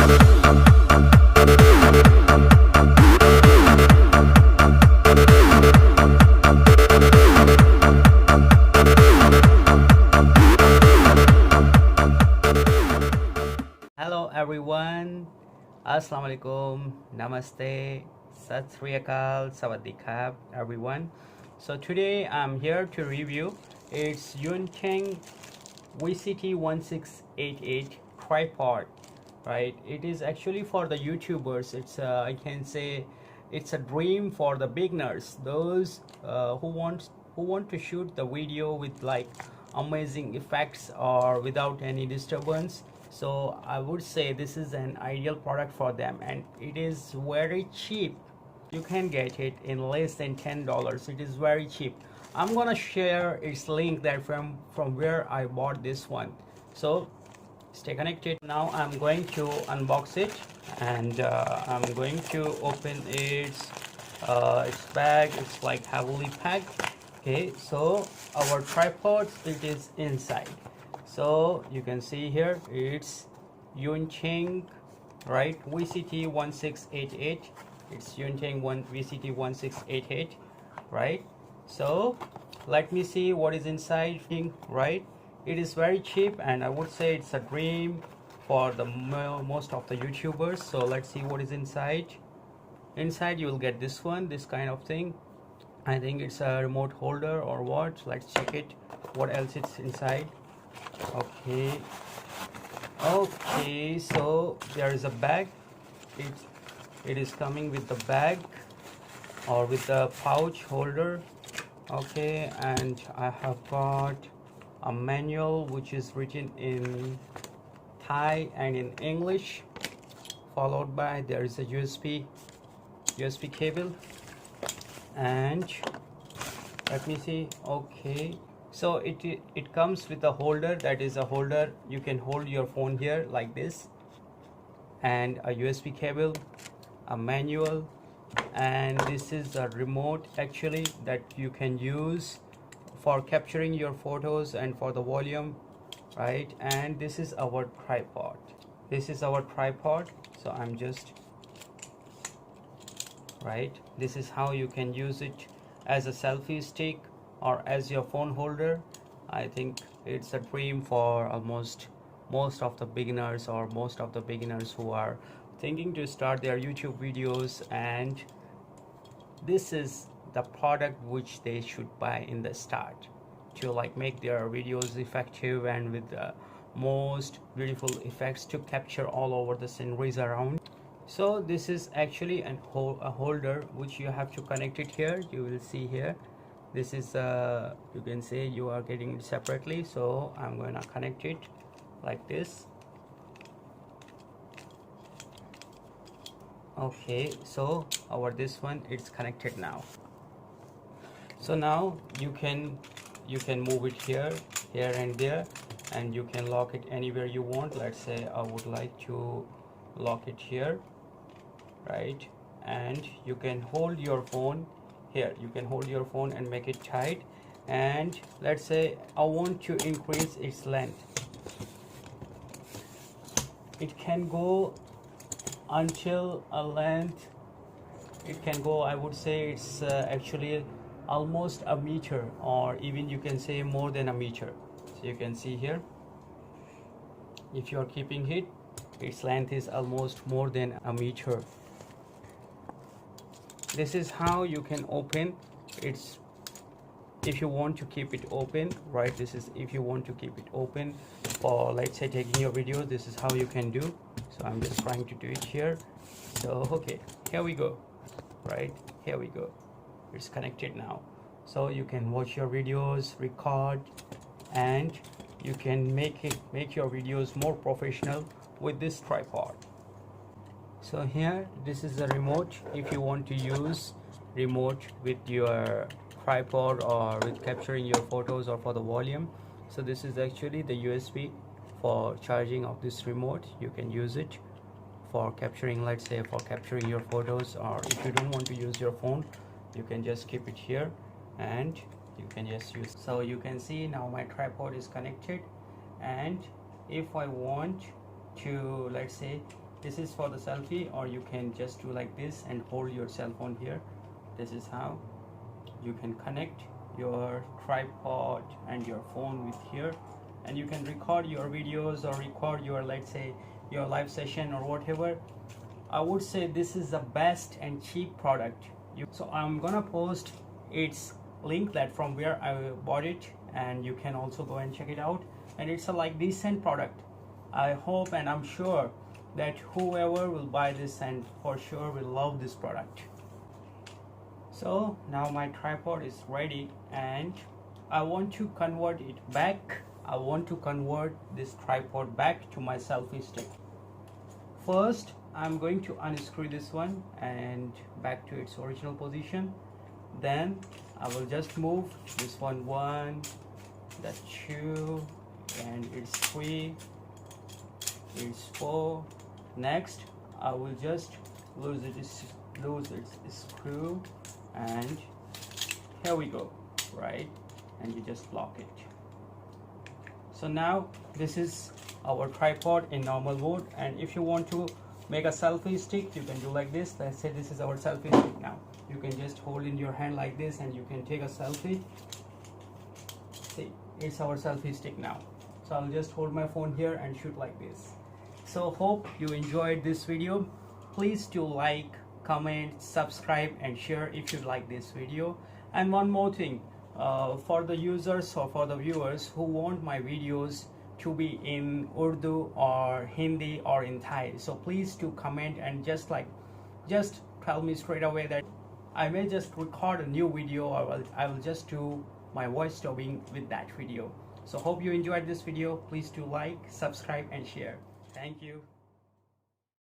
Hello everyone, Assalamualaikum, Namaste, Sat Sri Akal, Sawadee everyone. So today I'm here to review it's Yunteng VCT-1688 tripod, right? It is actually for the YouTubers. It's I can say it's a dream for the beginners, those who want to shoot the video with like amazing effects or without any disturbance. So I would say this is an ideal product for them, and it is very cheap. You can get it in less than $10. It is very cheap. I'm gonna share its link that from where I bought this one. So stay connected. Now I'm going to unbox it, and I'm going to open its bag. It's like heavily packed. Okay, so our tripod, it is inside. So you can see here it's Yunteng, right? VCT-1688. It's Yunteng VCT-1688, right? So let me see what is inside, right? It is very cheap, and I would say it's a dream for the most of the YouTubers. So let's see what is inside. Inside you will get this kind of thing. I think it's a remote holder or what. Let's check it, what else it's inside. Okay, so there is a bag. It is coming with the bag or with the pouch holder. Okay, and I have got a manual which is written in Thai and in English, followed by there is a USB cable, and let me see. Okay, so it comes with a holder. That is a holder you can hold your phone here like this, and a USB cable, a manual, and this is a remote actually that you can use for capturing your photos and for the volume, right? And this is our tripod. So I'm just right, this is how you can use it as a selfie stick or as your phone holder. I think it's a dream for almost most of the beginners, or most of the beginners who are thinking to start their YouTube videos, and this is the product which they should buy in the start to like make their videos effective and with the most beautiful effects to capture all over the sceneries around. So this is actually a holder which you have to connect it here. You will see here, this is you can say you are getting it separately, so I'm going to connect it like this. Okay, so our this one, it's connected now. So now you can move it here and there, and you can lock it anywhere you want. Let's say I would like to lock it here, right? And you can hold your phone here. You can hold your phone and make it tight, and let's say I want to increase its length. It can go until a length, it can go, I would say it's actually almost a meter, or even you can say more than a meter. So you can see here, if you are keeping it, its length is almost more than a meter. This is how you can open its, if you want to keep it open, right? This is if you want to keep it open for, let's say, taking your video. This is how you can do. So I'm just trying to do it here. So okay, here we go, right? Here we go, it's connected now. So you can watch your videos, record, and you can make your videos more professional with this tripod. So here, this is the remote. If you want to use remote with your tripod or with capturing your photos or for the volume, so this is actually the USB for charging of this remote. You can use it for capturing, let's say, for capturing your photos, or if you don't want to use your phone, you can just keep it here and you can just use. So you can see now my tripod is connected, and if I want to, let's say, This is for the selfie, or you can just do like this and hold your cell phone here. This is how you can connect your tripod and your phone with here, and you can record your videos or record your, let's say, your live session or whatever. I would say this is the best and cheap product. So I'm gonna post its link that from where I bought it, and you can also go and check it out. And it's a like decent product. I hope and I'm sure that whoever will buy this and for sure will love this product. So now my tripod is ready, and I want to convert it back. I want to convert this tripod back to my selfie stick. First, I'm going to unscrew this one and back to its original position. Then I will just move this one, that's 2, and it's 3, it's 4. Next, I will just lose its screw, and here we go, right? And you just lock it. So now this is our tripod in normal mode, and if you want to make a selfie stick, you can do like this. Let's say this is our selfie stick now. You can just hold in your hand like this and you can take a selfie. See, it's our selfie stick now. So I'll just hold my phone here and shoot like this. So hope you enjoyed this video. Please do like, comment, subscribe and share if you like this video. And one more thing, for the users or for the viewers who want my videos to be in Urdu or Hindi or in Thai, so please do comment and just tell me straight away that I may just record a new video, or I will just do my voice dubbing with that video. So hope you enjoyed this video. Please do like, subscribe and share. Thank you.